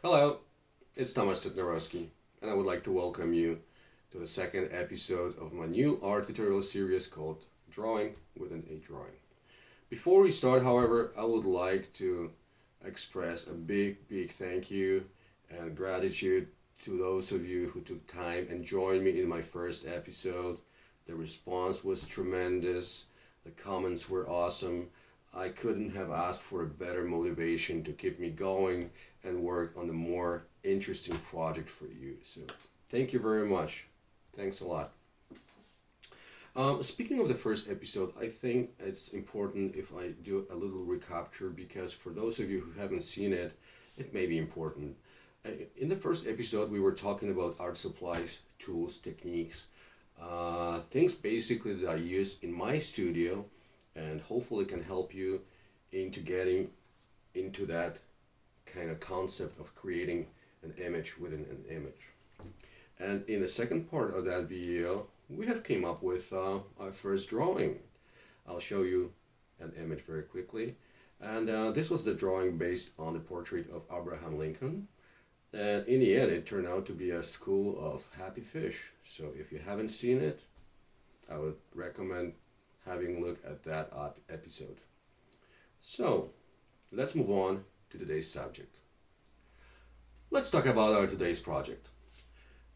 Hello, it's Thomas Sitnarowski, and I would like to welcome you to the second episode of my new art tutorial series called Drawing with an A Drawing. Before we start, however, I would like to express a big thank you and gratitude to those of you who took time and joined me in my first episode. The response was tremendous, the comments were awesome. I couldn't have asked for a better motivation to keep me going and work on a more interesting project for you. So, thank you very much. Thanks a lot. Speaking of the first episode, I think it's important if I do a little recapture because for those of you who haven't seen it, it may be important. In the first episode, we were talking about art supplies, tools, techniques, things basically that I use in my studio and hopefully can help you into getting into that kind of concept of creating an image within an image. And in the second part of that video, we have came up with our first drawing. I'll show you an image very quickly. And this was the drawing based on the portrait of Abraham Lincoln. And in the end, it turned out to be a school of happy fish. So if you haven't seen it, I would recommend having a look at that episode. So, let's move on to today's subject. Let's talk about our today's project.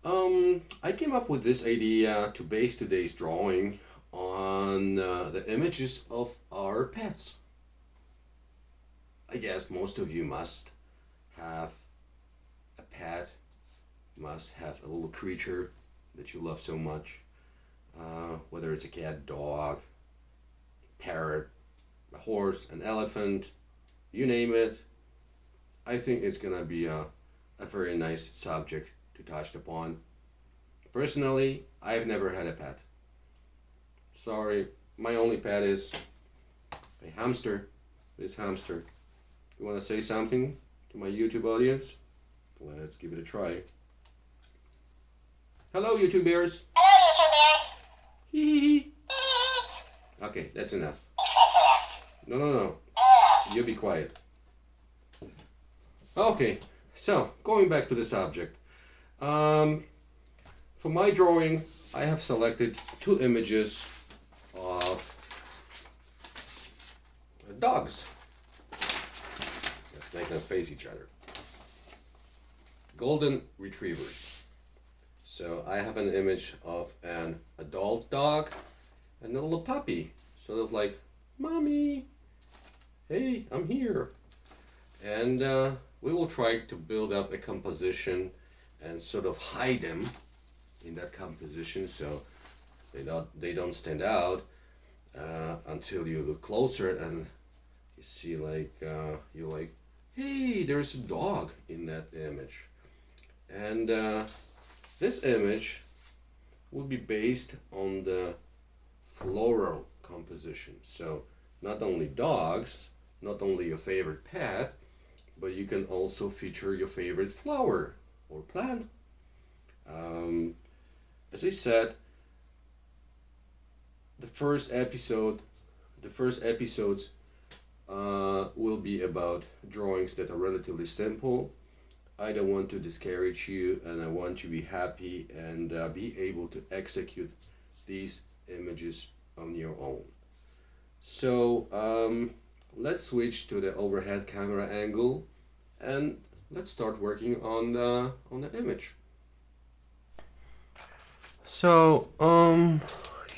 I came up with this idea to base today's drawing on the images of our pets. I guess most of you must have a pet, must have a little creature that you love so much, whether it's a cat, dog, parrot, a horse, an elephant, you name it. I think it's gonna be a very nice subject to touch upon. Personally, I've never had a pet. Sorry, my only pet is a hamster. This hamster. You wanna say something to my YouTube audience? Let's give it a try. Hello, YouTube bears. Hello, YouTube bears. Hee hee hee. Okay, that's enough. No. You be quiet. Okay, so going back to the subject. For my drawing, I have selected two images of dogs. Let's make them face each other. Golden retrievers. So I have an image of an adult dog and a little puppy, sort of like, Mommy, hey, I'm here. And we will try to build up a composition and sort of hide them in that composition so they don't stand out until you look closer and you see you're like, hey, there's a dog in that image. And this image will be based on the floral composition. So not only dogs, not only your favorite pet, but you can also feature your favorite flower or plant. As I said, the first episodes will be about drawings that are relatively simple. I don't want to discourage you, and I want you to be happy and be able to execute these images on your own. So let's switch to the overhead camera angle and let's start working on the image. So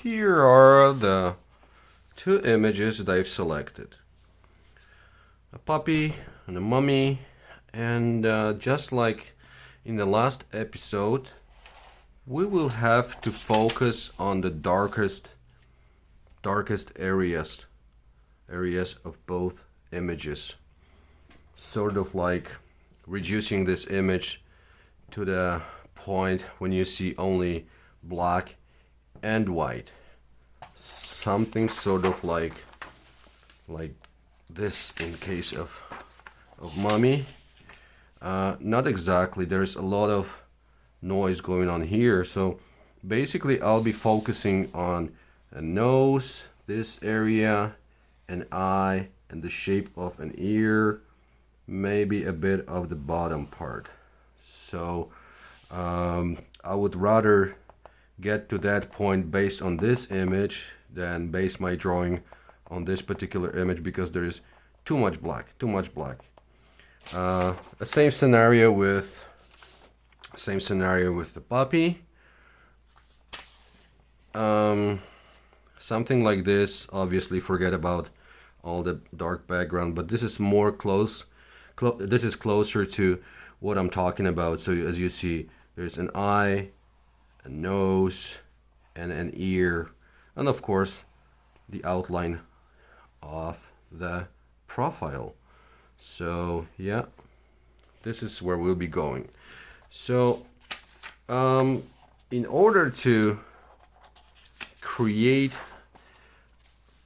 here are the two images that I've selected. A puppy and a mummy, and just like in the last episode, we will have to focus on the darkest areas of both images, sort of like reducing this image to the point when you see only black and white, something sort of like this in case of mommy. Not exactly, there's a lot of noise going on here, so basically I'll be focusing on a nose, this area, an eye, and the shape of an ear, maybe a bit of the bottom part. So I would rather get to that point based on this image than base my drawing on this particular image, because there is too much black, too much black. The same scenario with the puppy. Something like this, obviously forget about all the dark background, but this is more this is closer to what I'm talking about. So as you see, there's an eye, a nose, and an ear, and of course the outline of the profile. So yeah, this is where we'll be going. So in order to create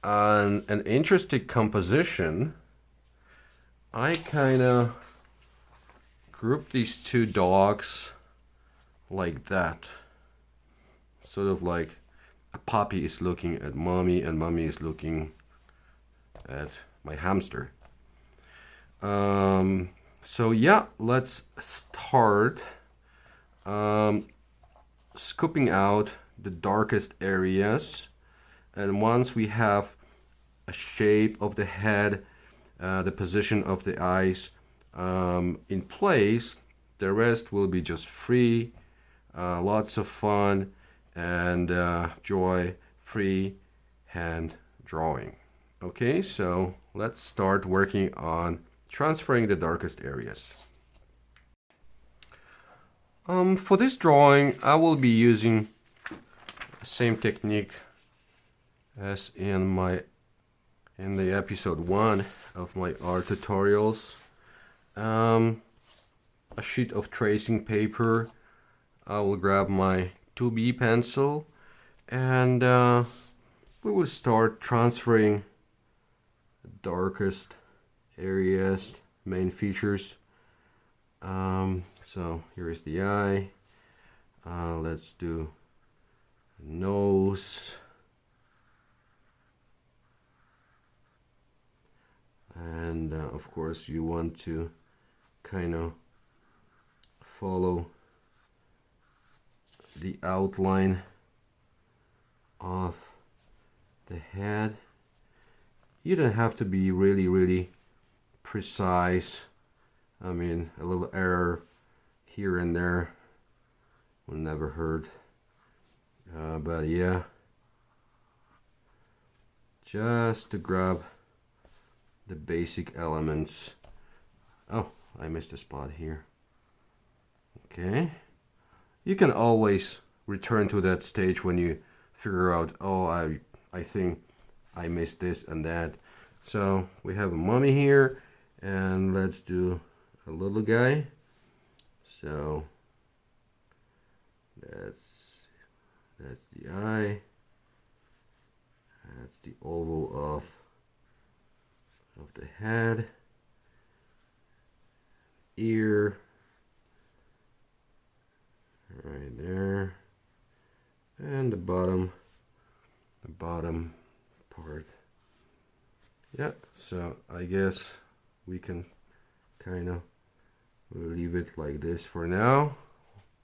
an interesting composition, I kind of group these two dogs like that. Sort of like a puppy is looking at mommy and mommy is looking at my hamster. So yeah, let's start scooping out the darkest areas, and once we have a shape of the head, the position of the eyes in place, the rest will be just free, lots of fun and joy, free hand drawing. Okay, so let's start working on transferring the darkest areas. For this drawing, I will be using the same technique as in the episode 1 of my art tutorials. A sheet of tracing paper. I will grab my 2B pencil, and we will start transferring the darkest areas, main features. So here is the eye. Let's do nose. And of course you want to kind of follow the outline of the head. You don't have to be really precise. I mean, a little error here and there will never hurt. But yeah, just to grab the basic elements. Oh, I missed a spot here. Okay. You can always return to that stage when you figure out, oh, I think I missed this and that. So we have a mummy here, and let's do a little guy. So that's the eye. That's the oval of the head, ear, right there, and the bottom part. Yeah, so I guess we can kind of leave it like this for now.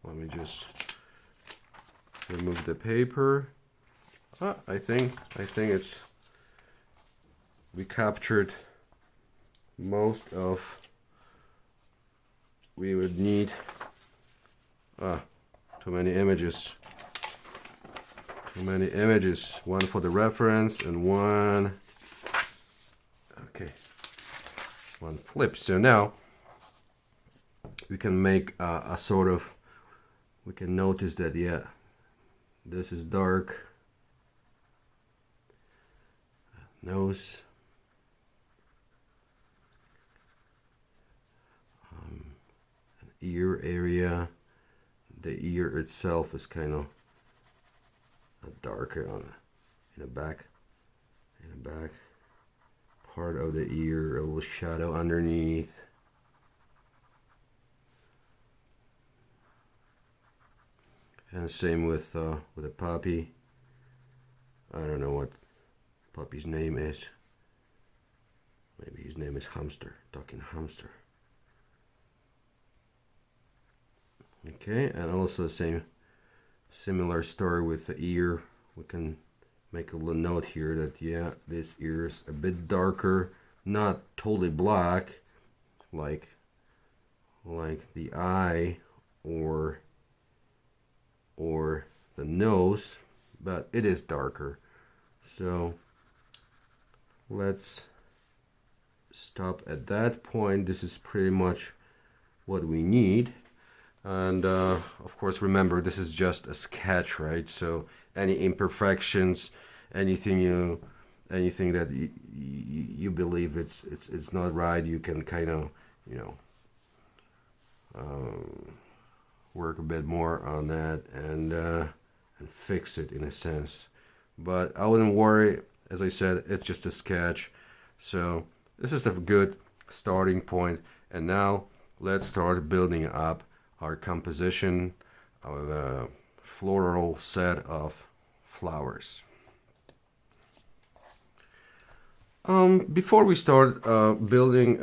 Let me just remove the paper. I think it's, we captured most of we would need. Too many images. One for the reference and one flip. So now we can make a sort of, we can notice that, yeah, this is dark. Nose. An ear area. The ear itself is kind of darker in the back part of the ear, a little shadow underneath. And same with a puppy. I don't know what puppy's name is. Maybe his name is Hamster, talking hamster. Okay, and also similar story with the ear. We can make a little note here that yeah, this ear is a bit darker, not totally black, like the eye or the nose, but it is darker. So let's stop at that point. This is pretty much what we need. And of course, remember, this is just a sketch, right? So any imperfections, anything that you believe it's not right, you can kind of, you know, work a bit more on that and fix it in a sense. But I wouldn't worry. As I said, it's just a sketch. So this is a good starting point. And now let's start building up our composition of a floral set of flowers. Before we start building,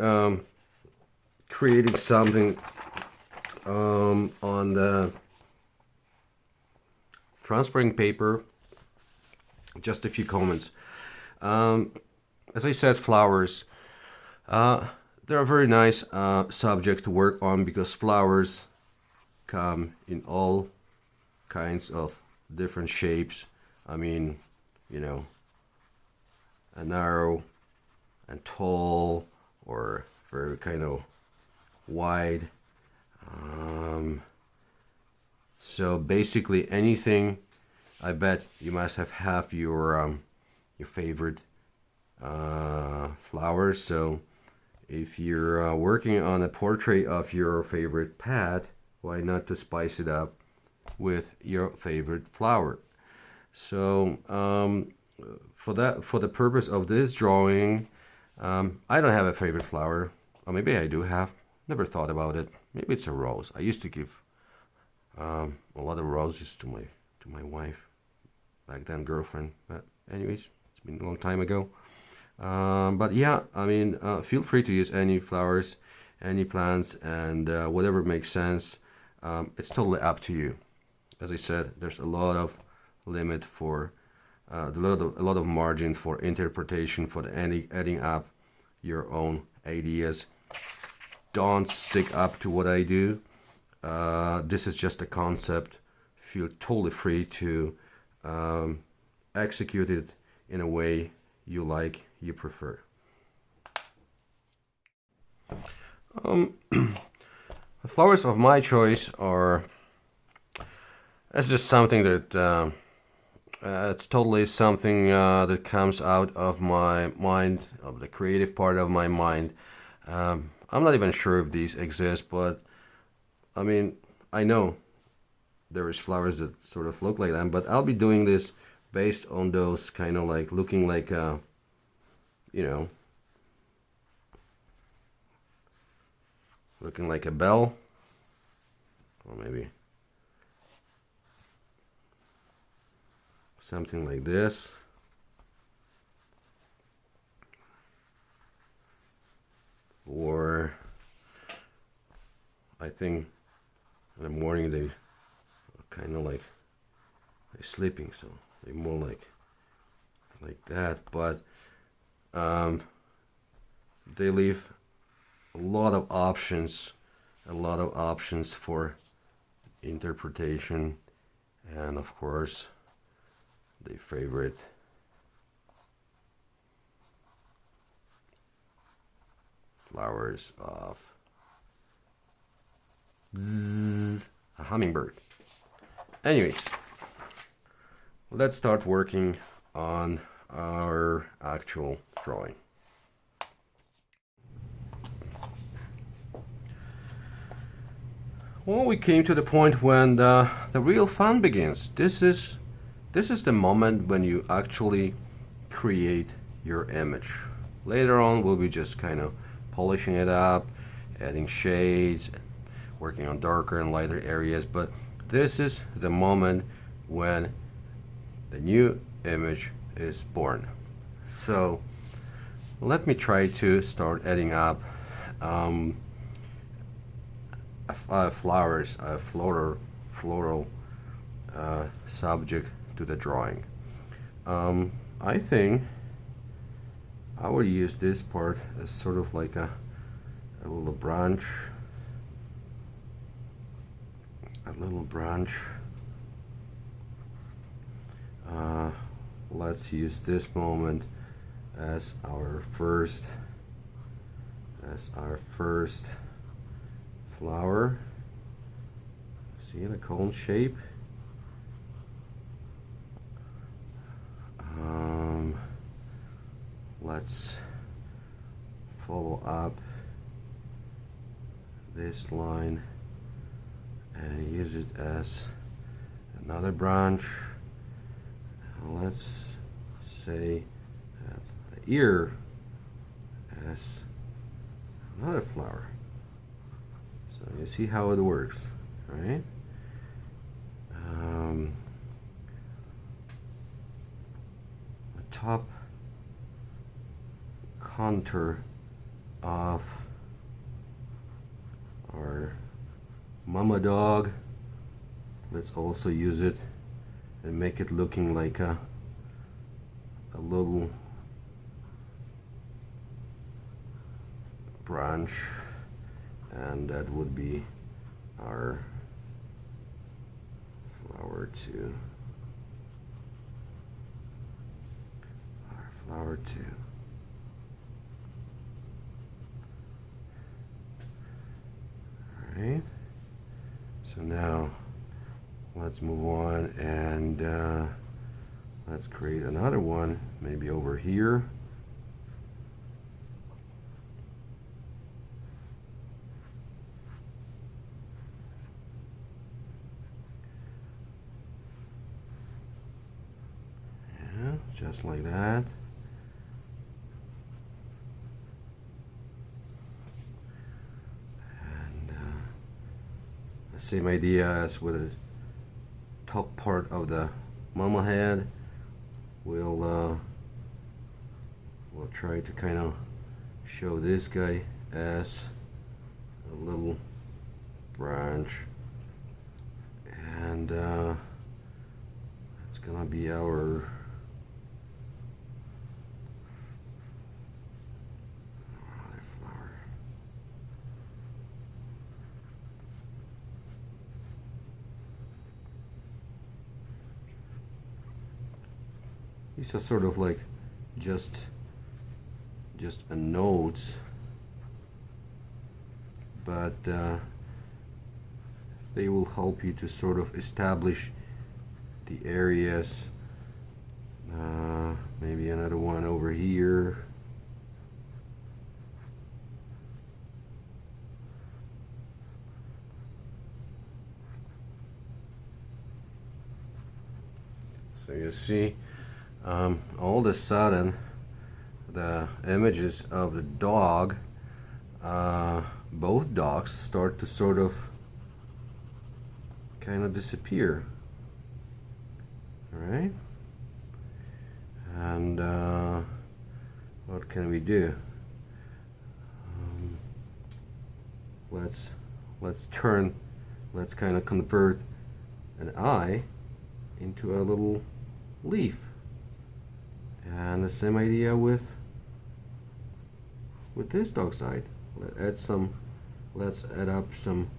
creating something on the transferring paper, just a few comments. As I said, flowers, they're a very nice subject to work on because flowers come in all kinds of different shapes. I mean, you know, a narrow and tall or very kind of wide. So basically anything. I bet you must have your favorite flowers. So if you're working on a portrait of your favorite pet, why not to spice it up with your favorite flower? So for the purpose of this drawing, I don't have a favorite flower, or maybe I do have. Never thought about it. Maybe it's a rose. I used to give a lot of roses to my wife, back then girlfriend. But anyways, it's been a long time ago. But yeah, I mean, feel free to use any flowers, any plants, and whatever makes sense. It's totally up to you. As I said, there's a lot of limit for a lot of margin for interpretation, for adding up your own ideas. Don't stick up to what I do. This is just a concept. Feel totally free to execute it in a way you like, you prefer. The flowers of my choice are, it's just something that it's totally something that comes out of my mind, of the creative part of my mind. I'm not even sure if these exist, but I mean, I know there is flowers that sort of look like them, but I'll be doing this based on those kind of like looking like you know, looking like a bell, or maybe something like this. Or I think in the morning they kind of like they're sleeping, so they're more like that. But they leave a lot of options for interpretation, and of course the favorite flowers of a hummingbird. Anyways, let's start working on our actual drawing. Well, we came to the point when the real fun begins. This is the moment when you actually create your image. Later on, we'll be just kind of polishing it up, adding shades, working on darker and lighter areas, but this is the moment when the new image is born. So let me try to start adding up flowers, floral subject to the drawing. I think I would use this part as sort of like a little branch, let's use this moment as our first flower. See the cone shape. Let's follow up this line and use it as another branch. Let's say the ear as another flower. So you see how it works, right? The top contour of our mama dog, let's also use it and make it looking like a little branch, and that would be our flower 2. Alright, so now let's move on and let's create another one, maybe over here. Yeah, just like that. Same idea as with the top part of the mama head. We'll try to kind of show this guy as a little branch, and it's gonna be our flower. These are sort of like just a notes, but they will help you to sort of establish the areas. Maybe another one over here. So you see, all of a sudden, the images of the dog, both dogs, start to sort of kind of disappear. All right, and what can we do? Let's kind of convert an eye into a little leaf. And the same idea with this dog side. Let's add up some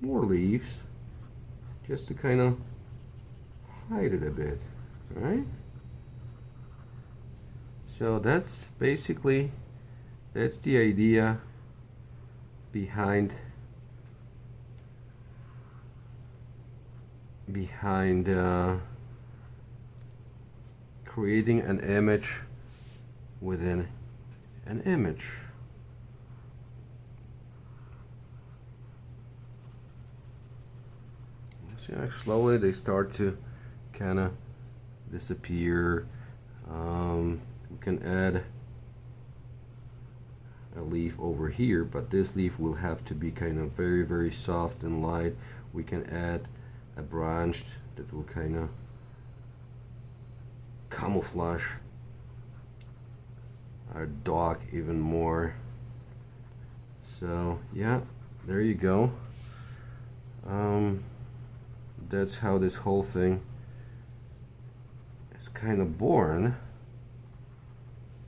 more leaves just to kind of hide it a bit, right? So that's basically the idea behind creating an image within an image. So slowly they start to kind of disappear. We can add a leaf over here, but this leaf will have to be kind of very, very soft and light. We can add a branch that will kind of camouflage our dog even more. So yeah, there you go. That's how this whole thing is kind of born.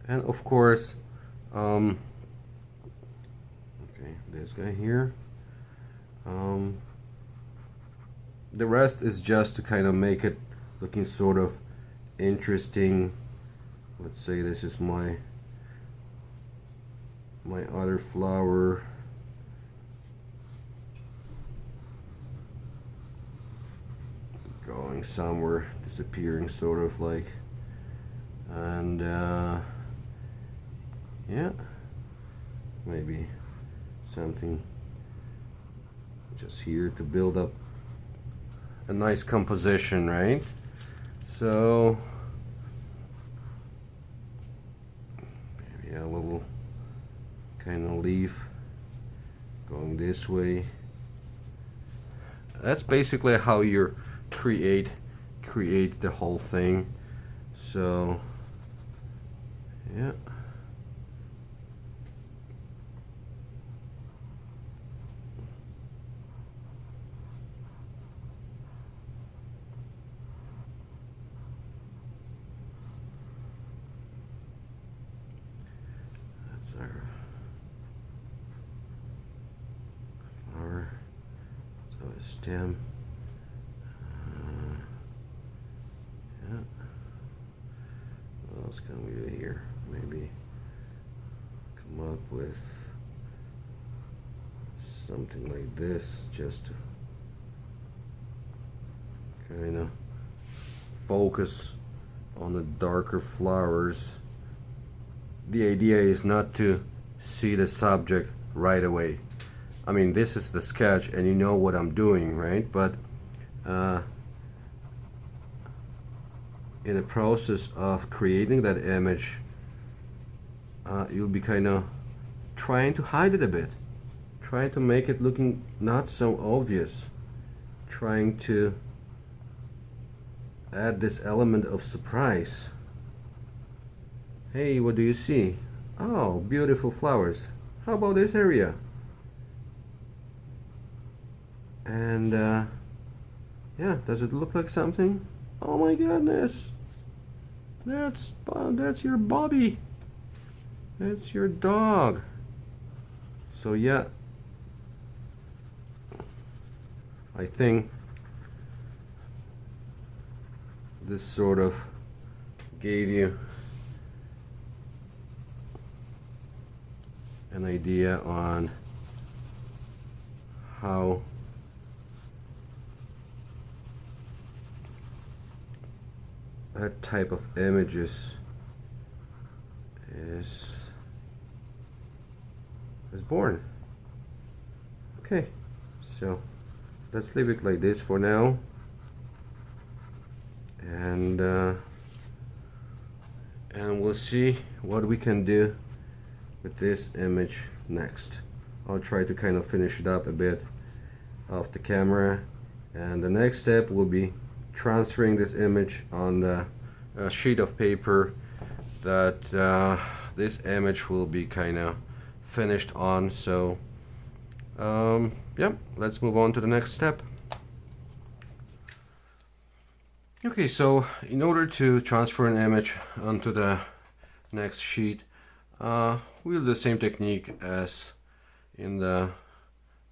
And of course, okay, this guy here. The rest is just to kind of make it looking sort of interesting. Let's say this is my other flower. Going somewhere, disappearing sort of like, and yeah, maybe something just here to build up a nice composition, right? So maybe a little kind of leaf going this way. That's basically how you create the whole thing. So yeah. That's our flower. So a stem. What else can we do here? Maybe come up with something like this, just to kind of focus on the darker flowers. The idea is not to see the subject right away. I mean, this is the sketch and you know what I'm doing, right? But in the process of creating that image, you'll be kind of trying to hide it a bit, trying to make it looking not so obvious, trying to add this element of surprise. Hey, what do you see? Oh, beautiful flowers. How about this area? And yeah, does it look like something? Oh my goodness, that's your Bobby. That's your dog. So yeah, I think this sort of gave you an idea on how that type of images is born. Okay, so let's leave it like this for now, and we'll see what we can do with this image next. I'll try to kind of finish it up a bit off the camera, and the next step will be transferring this image on the sheet of paper that this image will be kind of finished on. So yeah, let's move on to the next step. Okay, so in order to transfer an image onto the next sheet, we'll do the same technique as in the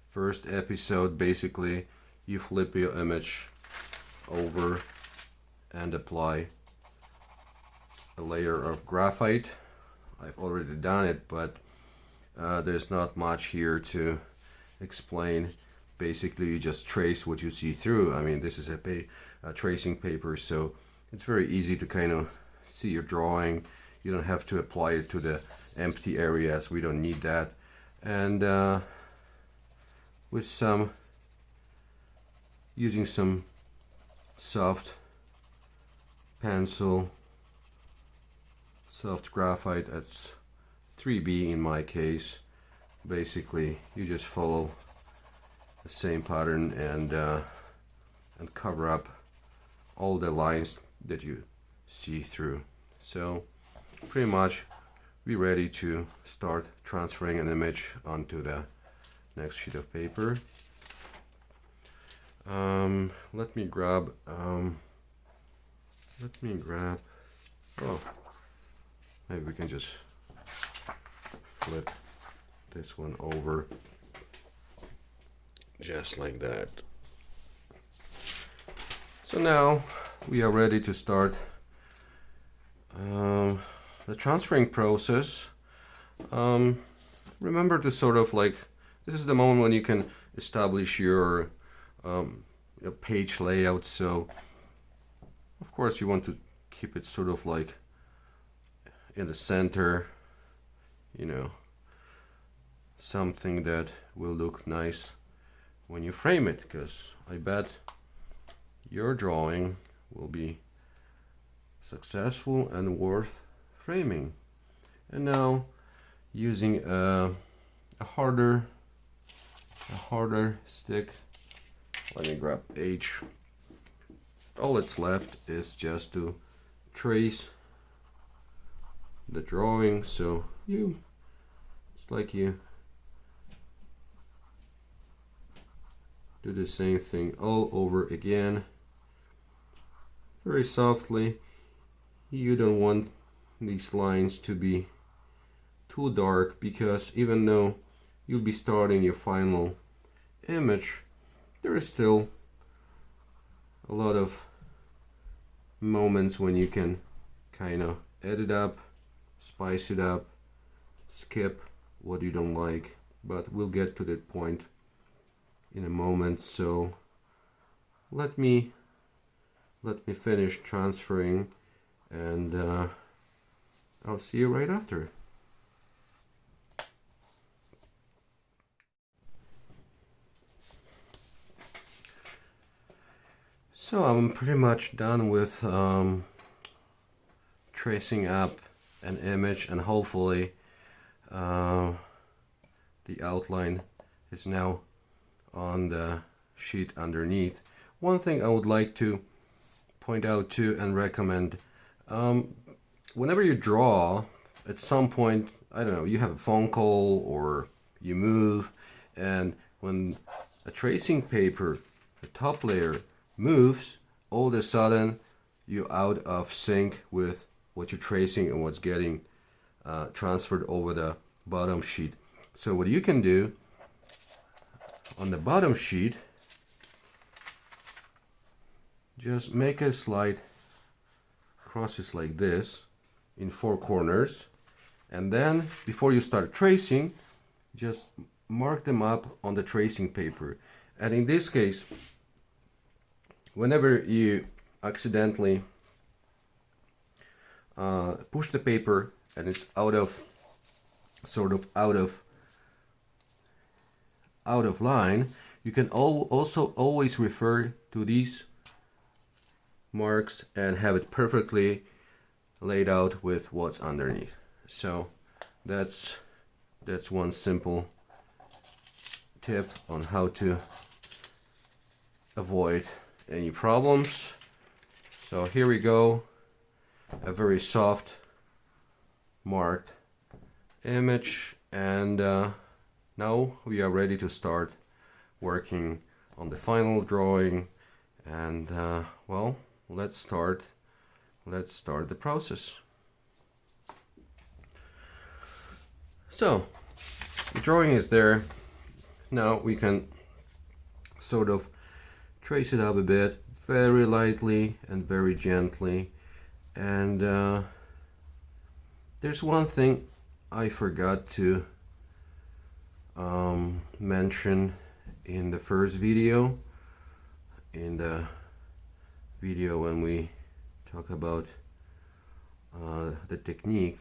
first episode. Basically, you flip your image over and apply a layer of graphite. I've already done it, but there's not much here to explain. Basically, you just trace what you see through. I mean, this is a tracing paper, so it's very easy to kind of see your drawing. You don't have to apply it to the empty areas. We don't need that. And with using some soft pencil, soft graphite, that's 3B in my case. Basically, you just follow the same pattern and cover up all the lines that you see through. So pretty much we're ready to start transferring an image onto the next sheet of paper. Let me grab, oh, maybe we can just flip this one over, just like that. So now we are ready to start the transferring process. Remember to sort of like, this is the moment when you can establish your page layout. So of course you want to keep it sort of like in the center, you know, something that will look nice when you frame it, because I bet your drawing will be successful and worth framing. And now using a harder stick, let me grab H. All that's left is just to trace the drawing. So it's like you do the same thing all over again, very softly. You don't want these lines to be too dark, because even though you'll be starting your final image, there is still a lot of moments when you can kind of edit up, spice it up, skip what you don't like, but we'll get to that point in a moment. So let me finish transferring, and I'll see you right after. So I'm pretty much done with tracing up an image, and hopefully the outline is now on the sheet underneath. One thing I would like to point out too and recommend, whenever you draw, at some point, I don't know, you have a phone call or you move, and when a tracing paper, the top layer, moves, all of a sudden you're out of sync with what you're tracing and what's getting transferred over the bottom sheet. So what you can do on the bottom sheet, just make a slight crosses like this in 4 corners, and then before you start tracing, just mark them up on the tracing paper. And in this case, whenever you accidentally push the paper and it's out of line, you can also always refer to these marks and have it perfectly laid out with what's underneath. So that's one simple tip on how to avoid any problems. So here we go, a very soft marked image, and now we are ready to start working on the final drawing. And well, let's start the process. So the drawing is there. Now we can sort of trace it up a bit, very lightly and very gently. And there's one thing I forgot to mention in the first video, when we talk about the technique.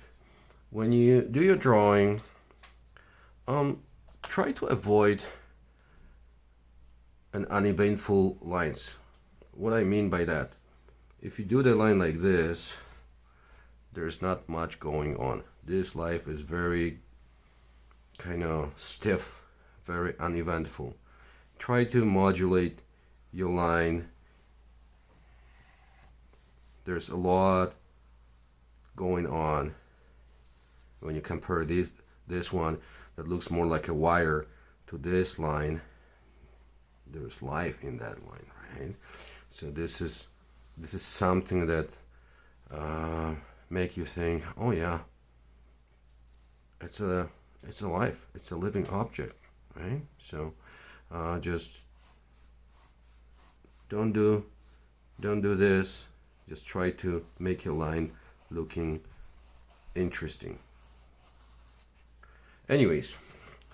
When you do your drawing, try to avoid an uneventful lines. What I mean by that, if you do the line like this, there's not much going on. This life is very kind of stiff, very uneventful. Try to modulate your line. There's a lot going on when you compare this one that looks more like a wire to this line, there's life in that line, right? So this is something that make you think, oh yeah, it's a life, it's a living object, right? So just don't do this. Just try to make your line looking interesting. Anyways,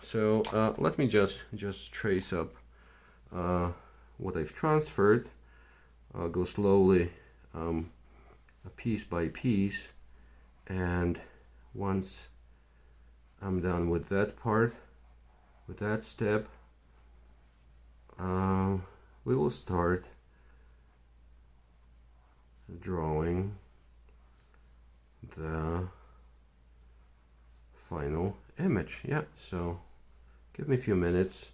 so let me just trace up what I've transferred. I'll go slowly, piece by piece, and once I'm done with that part, with that step, we will start drawing the final image. Yeah, so give me a few minutes.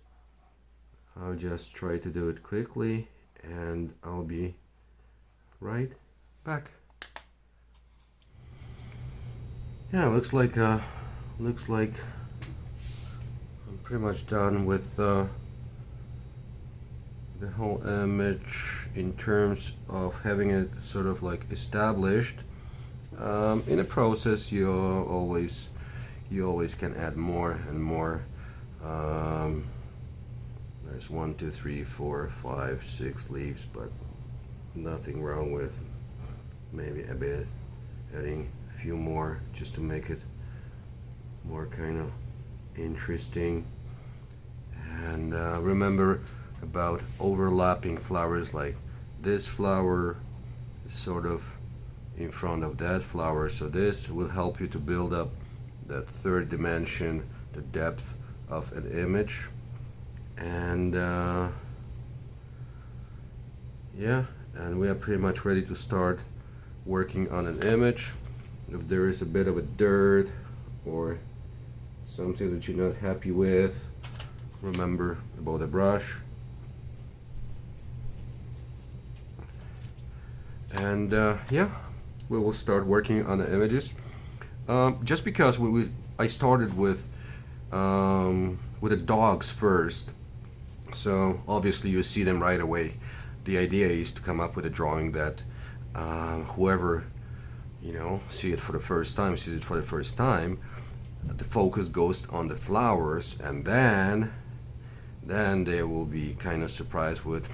I'll just try to do it quickly, and I'll be right back. Yeah, looks like I'm pretty much done with the whole image in terms of having it sort of like established. In the process, you always can add more and more. There's 1, 2, 3, 4, 5, 6 leaves, but nothing wrong with maybe a bit adding a few more just to make it more kind of interesting. And remember about overlapping flowers, like this flower is sort of in front of that flower, so this will help you to build up that third dimension, the depth of an image. And yeah, and we are pretty much ready to start working on an image. If there is a bit of a dirt or something that you're not happy with, remember about the brush. And yeah, we will start working on the images. Just because I started with the dogs first, so obviously you see them right away. The idea is to come up with a drawing that whoever sees it for the first time, the focus goes on the flowers, and then they will be kind of surprised with,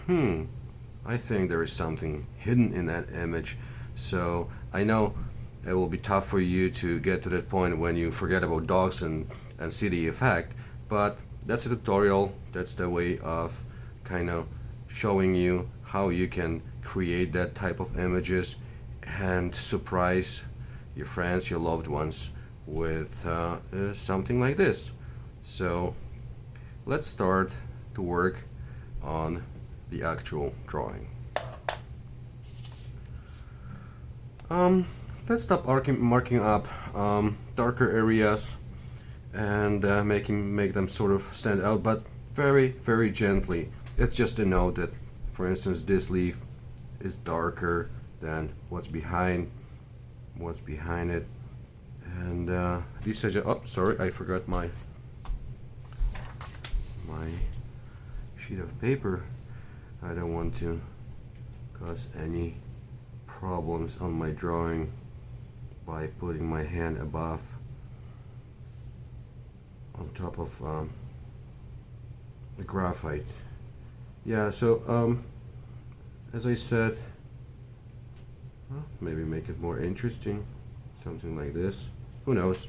I think there is something hidden in that image. So I know it will be tough for you to get to that point when you forget about dogs and see the effect, but that's a tutorial. That's the way of kind of showing you how you can create that type of images and surprise your friends, your loved ones with something like this. So let's start to work on the actual drawing. Let's stop marking up darker areas and make them sort of stand out, but very, very gently. It's just to note that, for instance, this leaf is darker than what's behind it. And these are just, oh, sorry, I forgot my sheet of paper. I don't want to cause any problems on my drawing by putting my hand above on top of the graphite. Yeah, so as I said, well, maybe make it more interesting, something like this. Who knows,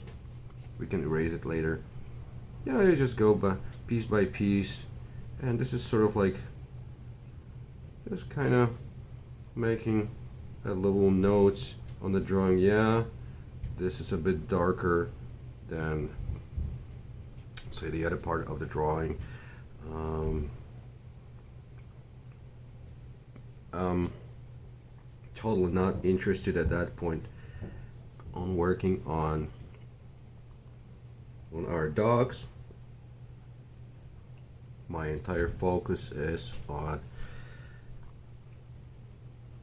we can erase it later. Yeah, you just go by piece, and this is sort of like just kind of making a little notes on the drawing. Yeah, this is a bit darker than, say, the other part of the drawing. Totally not interested at that point on working on our dogs. My entire focus is on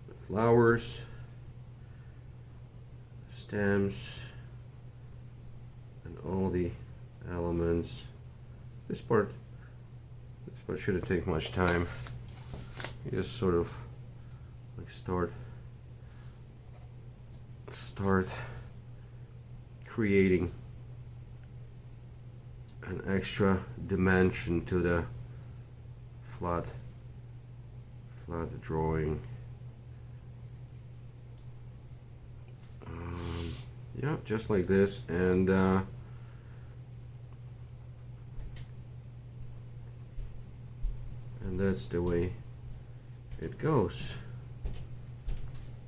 the flowers, stems, and all the elements. This part but it shouldn't take much time. You just sort of like start creating an extra dimension to the flat drawing. Yeah, just like this, and that's the way it goes.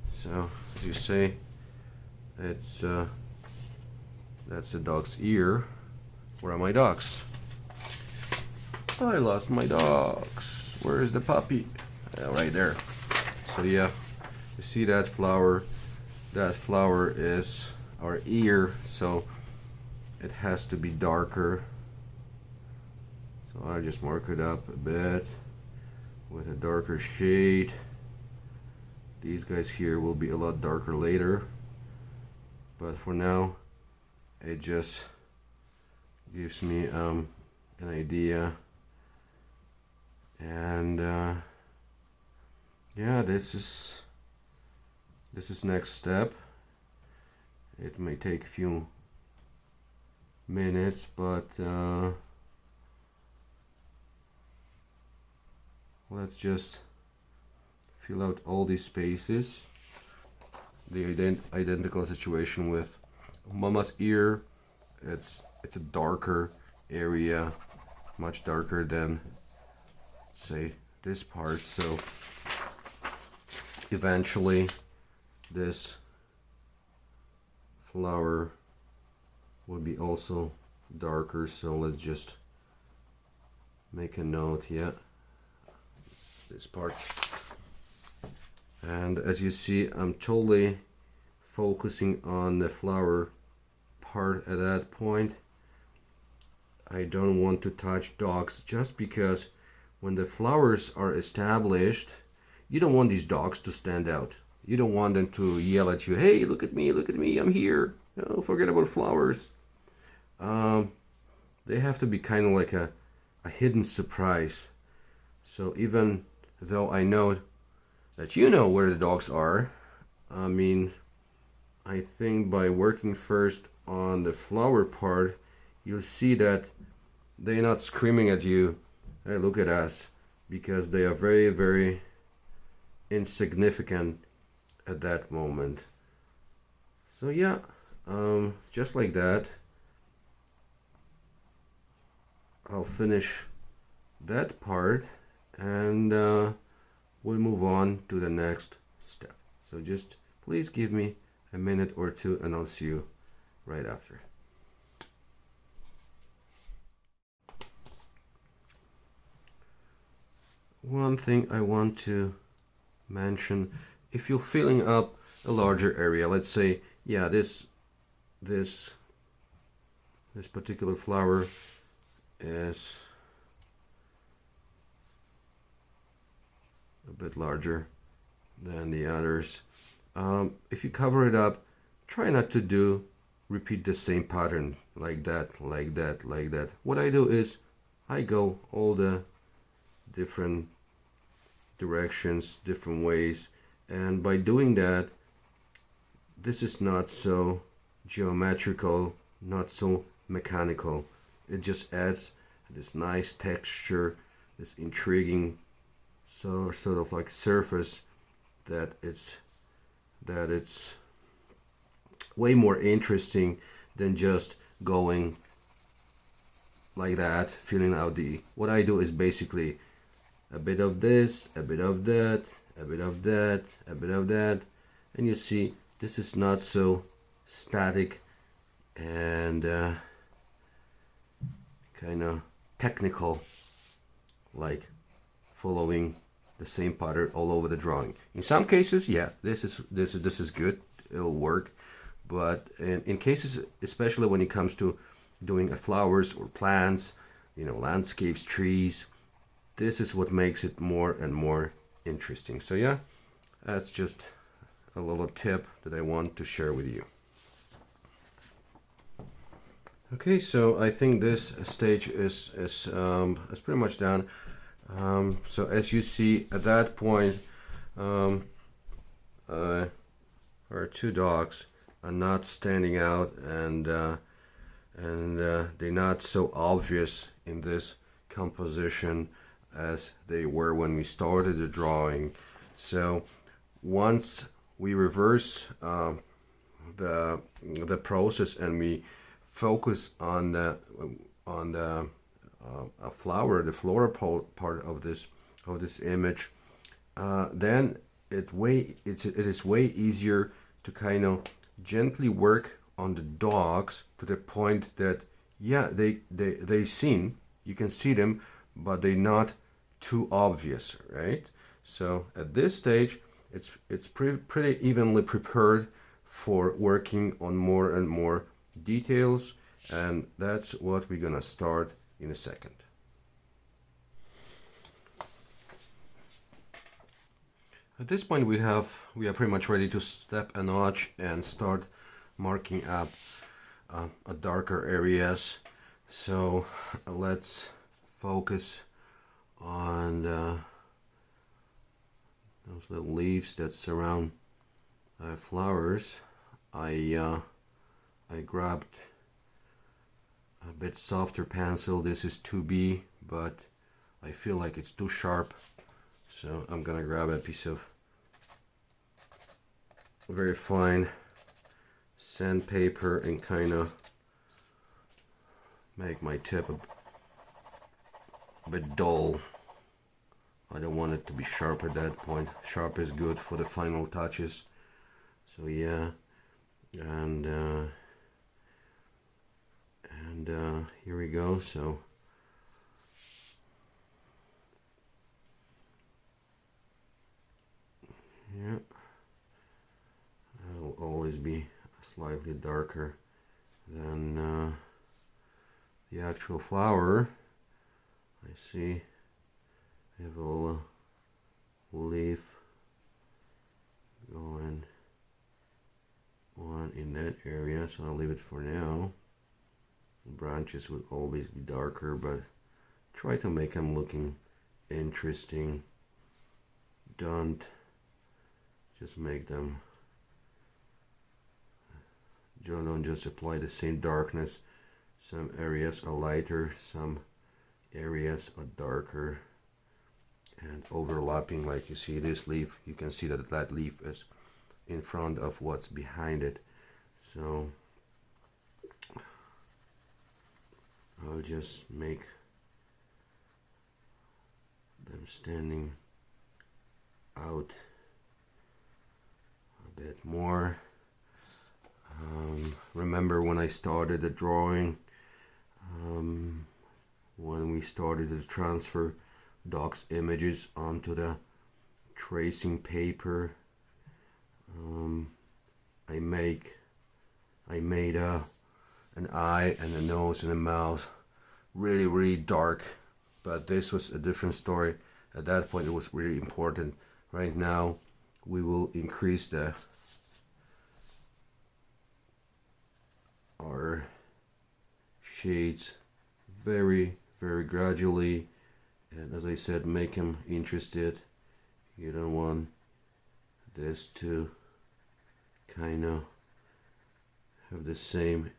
So as you say, it's that's the dog's ear. Where are my dogs? I lost my dogs. Where is the puppy? Right there. So yeah, you see that flower? That flower is our ear, so it has to be darker. So I just mark it up a bit with a darker shade. These guys here will be a lot darker later, but for now it just gives me an idea. And yeah, this is next step. It may take a few minutes, but let's just fill out all these spaces. The identical situation with Mama's ear. It's a darker area, much darker than, say, this part. So eventually this flower will be also darker. So let's just make a note here. This part. And as you see, I'm totally focusing on the flower part at that point. I don't want to touch dogs, just because when the flowers are established, you don't want these dogs to stand out. You don't want them to yell at you, hey, look at me, I'm here. No, forget about flowers. They have to be kind of like a hidden surprise. So even though I know that you know where the dogs are, I think by working first on the flower part, you'll see that they're not screaming at you, hey, look at us, because they are very, very insignificant at that moment. So yeah, just like that, I'll finish that part, and we'll move on to the next step. So just please give me a minute or two, and I'll see you right after. One thing I want to mention, if you're filling up a larger area, let's say, yeah, this particular flower is a bit larger than the others. If you cover it up, try not to repeat the same pattern like that, like that, like that. What I do is I go all the different directions, different ways, and by doing that, this is not so geometrical, not so mechanical. It just adds this nice texture, this intriguing sort of like surface that it's way more interesting than just going like that, filling out the. What I do is basically a bit of this, a bit of that, a bit of that, a bit of that, and you see this is not so static and kind of technical, like following the same pattern all over the drawing. In some cases, yeah, this is good, it'll work, but in cases, especially when it comes to doing flowers or plants, landscapes, trees, this is what makes it more and more interesting. So yeah, that's just a little tip that I want to share with you. Okay, so I think this stage is pretty much done. So as you see at that point, our two dogs are not standing out, and they're not so obvious in this composition as they were when we started the drawing. So once we reverse the process and we focus on the a flower, the floral part of this image, then it is way easier to kind of gently work on the dogs to the point that, yeah, they seen, you can see them, but they're not too obvious, right? So at this stage, it's pretty evenly prepared for working on more and more details, and that's what we're gonna start in a second. At this point, we are pretty much ready to step a notch and start marking up darker areas. So let's focus on those little leaves that surround flowers. I grabbed a bit softer pencil. This is 2B, but I feel like it's too sharp, so I'm gonna grab a piece of very fine sandpaper and kind of make my tip a bit dull. I don't want it to be sharp at that point. Sharp is good for the final touches. So yeah, and here we go. So yeah, it'll always be slightly darker than the actual flower. I see I have a little leaf going on in that area, so I'll leave it for now. The branches would always be darker, but try to make them looking interesting. Don't just make them, don't just apply the same darkness. Some areas are lighter, some areas are darker and overlapping. Like you see this leaf, you can see that that leaf is in front of what's behind it. So I'll just make them standing out a bit more. Remember when I started the drawing, when we started to transfer dogs images onto the tracing paper, I made an eye and a nose and a mouth really dark, but this was a different story. At that point it was really important. Right now we will increase our shades very gradually, and as I said, make them interested. You don't want this to kind of have the same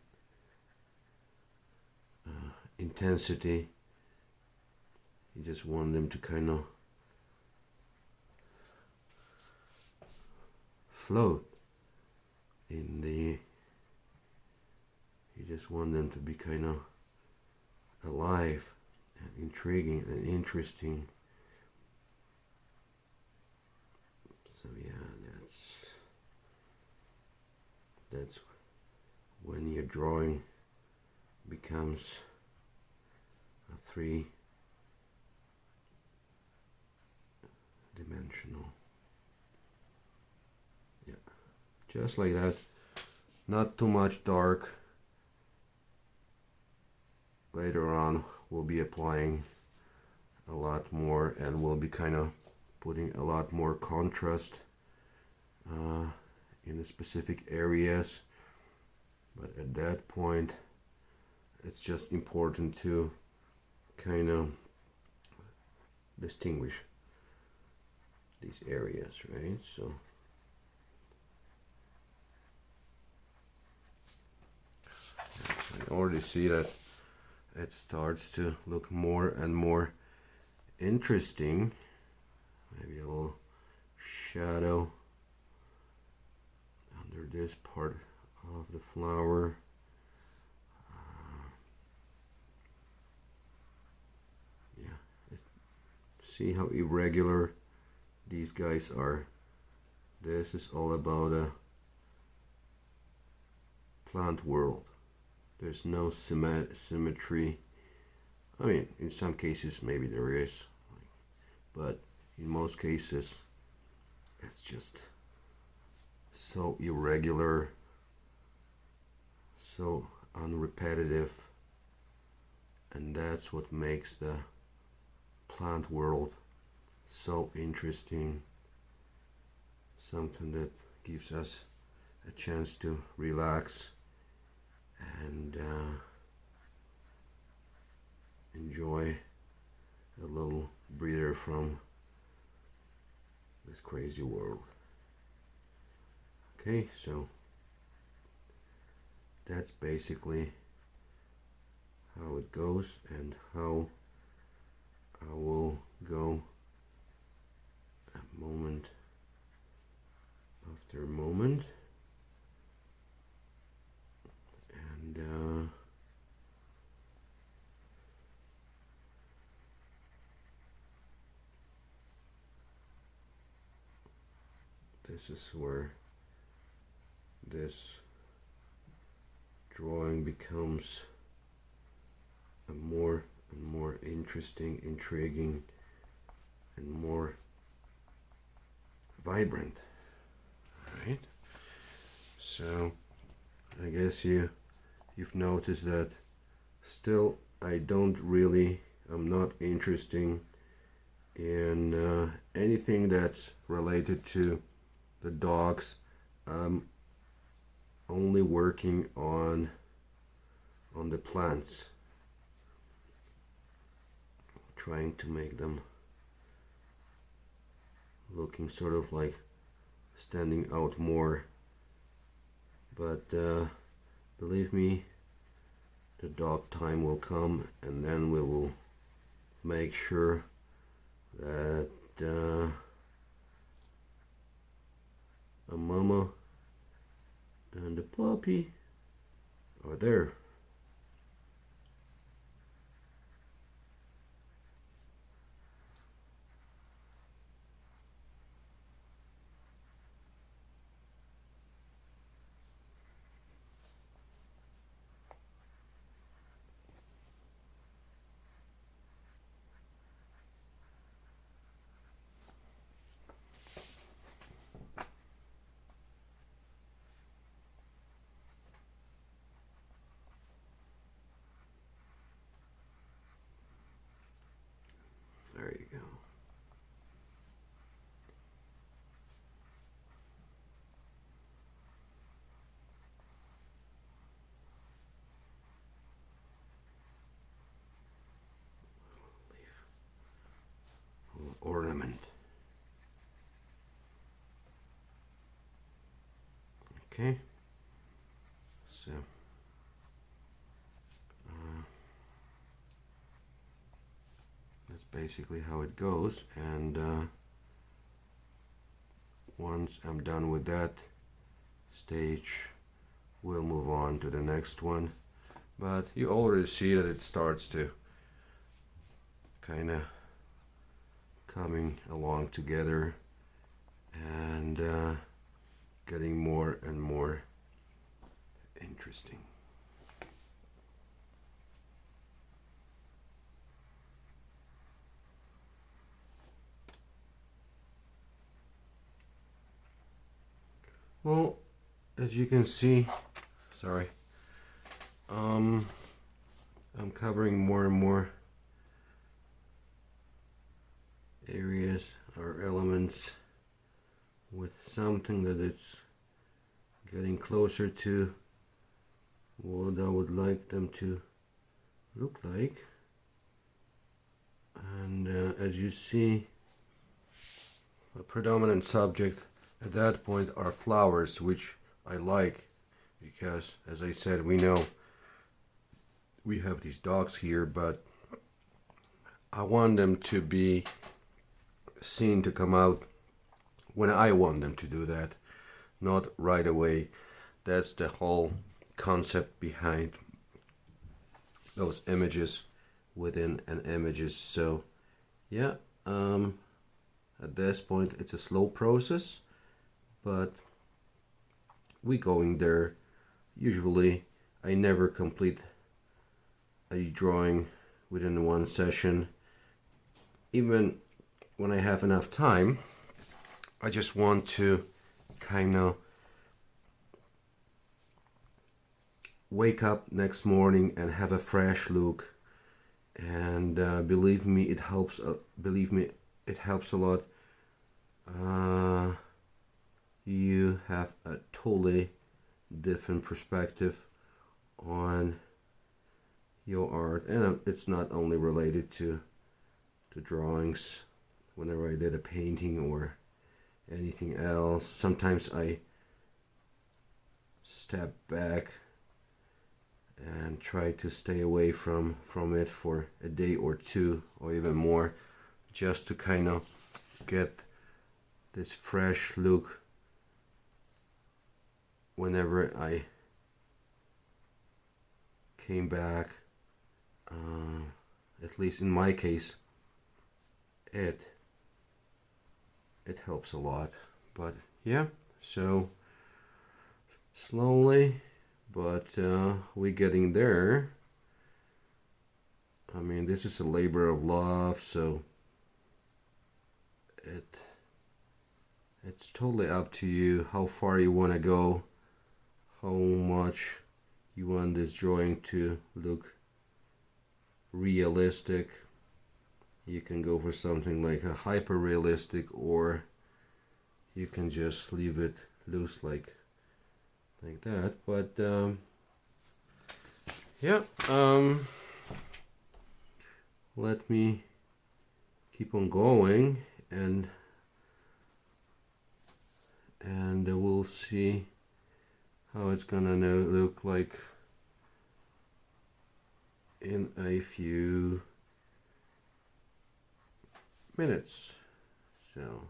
intensity. You just want them to kind of float in the, you just want them to be kind of alive and intriguing and interesting. So yeah, that's when your drawing becomes a 3-dimensional. Yeah, just like that. Not too much dark. Later on we'll be applying a lot more, and we'll be kind of putting a lot more contrast in the specific areas, but at that point it's just important to kind of distinguish these areas, right? So I already see that it starts to look more and more interesting. Maybe a little shadow under this part of the flower. See how irregular these guys are. This is all about a plant world. There's no symmetry. I mean, in some cases maybe there is, but in most cases it's just so irregular, so unrepetitive, and that's what makes the plant world so interesting, something that gives us a chance to relax and enjoy a little breather from this crazy world. Okay, so that's basically how it goes and how I will go a moment after moment, and this is where this drawing becomes a more and more interesting, intriguing, and more vibrant. Right? So I guess you've noticed that still I'm not interested in anything that's related to the dogs. I'm only working on the plants, trying to make them looking sort of like standing out more, but believe me, the dog time will come, and then we will make sure that a mama and a puppy are there. There you go. Ornament. Okay, so that's basically how it goes, and once I'm done with that stage, we'll move on to the next one. But you already see that it starts to kind of coming along together and getting more and more interesting. Well, as you can see, I'm covering more and more areas or elements with something that it's getting closer to what I would like them to look like, and as you see, the predominant subject at that point are flowers, which I like because, as I said, we know we have these dogs here, but I want them to be seen to come out when I want them to do that, not right away. That's the whole concept behind those images within an images. So yeah, at this point it's a slow process, but we going there. Usually I never complete a drawing within one session. Even when I have enough time, I just want to kind of wake up next morning and have a fresh look. And believe me, it helps. Believe me, it helps a lot. You have a totally different perspective on your art, and it's not only related to drawings. Whenever I did a painting or anything else, sometimes I step back and try to stay away from it for a day or two or even more, just to kind of get this fresh look whenever I came back. At least in my case, it helps a lot. But yeah, so slowly, but we're getting there. I mean, this is a labor of love, so it's totally up to you how far you want to go, how much you want this drawing to look realistic. You can go for something like a hyper realistic, or you can just leave it loose like that. But yeah, let me keep on going, and we'll see how it's gonna look like in a few minutes. So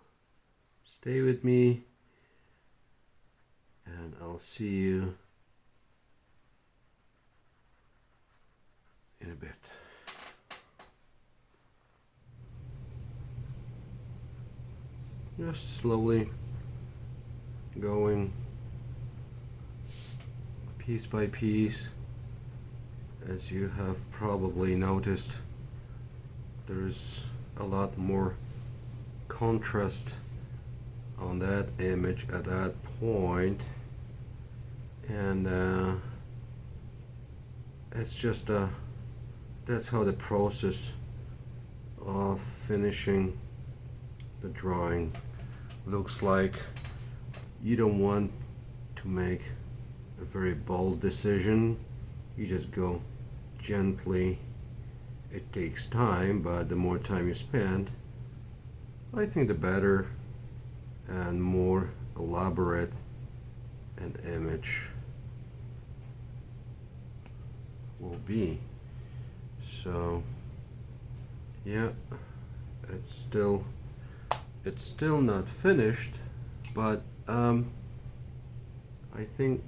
stay with me, and I'll see you in a bit. Just slowly going piece by piece. As you have probably noticed, there's a lot more contrast on that image at that point, and it's just that's how the process of finishing the drawing looks like. You don't want to make a very bold decision. You just go gently. It takes time, but the more time you spend, I think the better and more elaborate an image will be. So yeah, it's still not finished, but I think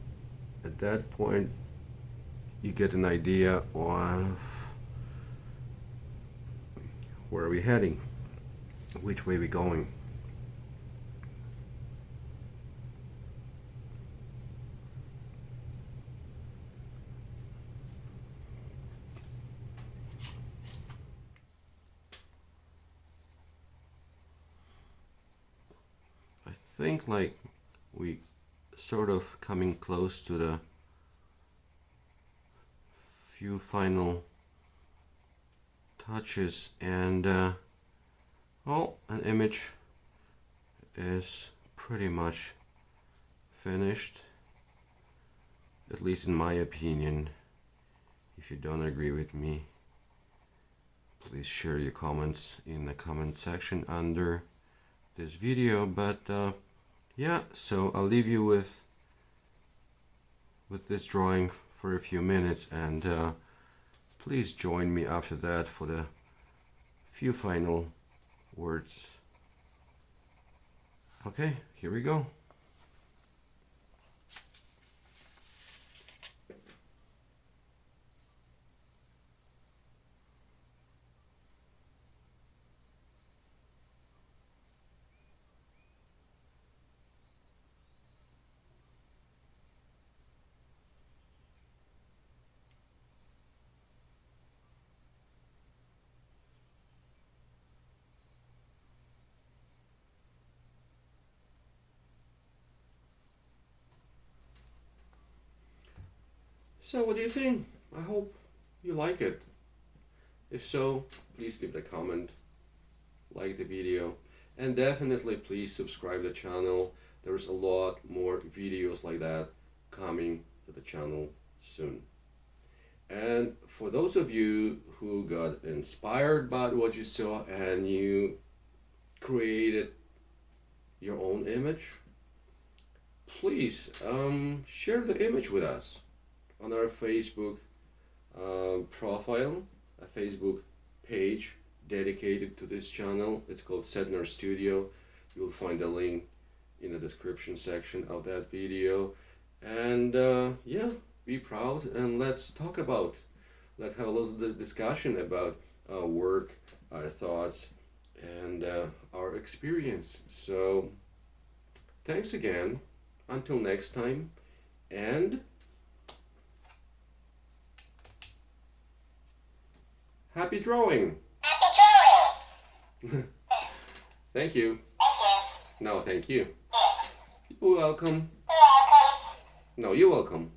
at that point you get an idea of where are we heading, which way we going. I think like we sort of coming close to the few final touches, and well, an image is pretty much finished, at least in my opinion. If you don't agree with me, please share your comments in the comment section under this video. But yeah, so I'll leave you with this drawing for a few minutes, and please join me after that for the few final words. Okay, here we go. So what do you think? I hope you like it. If so, please leave a comment, like the video, and definitely please subscribe to the channel. There's a lot more videos like that coming to the channel soon. And for those of you who got inspired by what you saw and you created your own image, please share the image with us on our Facebook profile, a Facebook page dedicated to this channel. It's called Sednar Studio. You'll find a link in the description section of that video. And yeah, be proud and let's have a little discussion about our work, our thoughts, and our experience. So thanks again. Until next time, and happy drawing! Happy drawing! Thank you. No, thank you. You're welcome. You're welcome. No, you're welcome.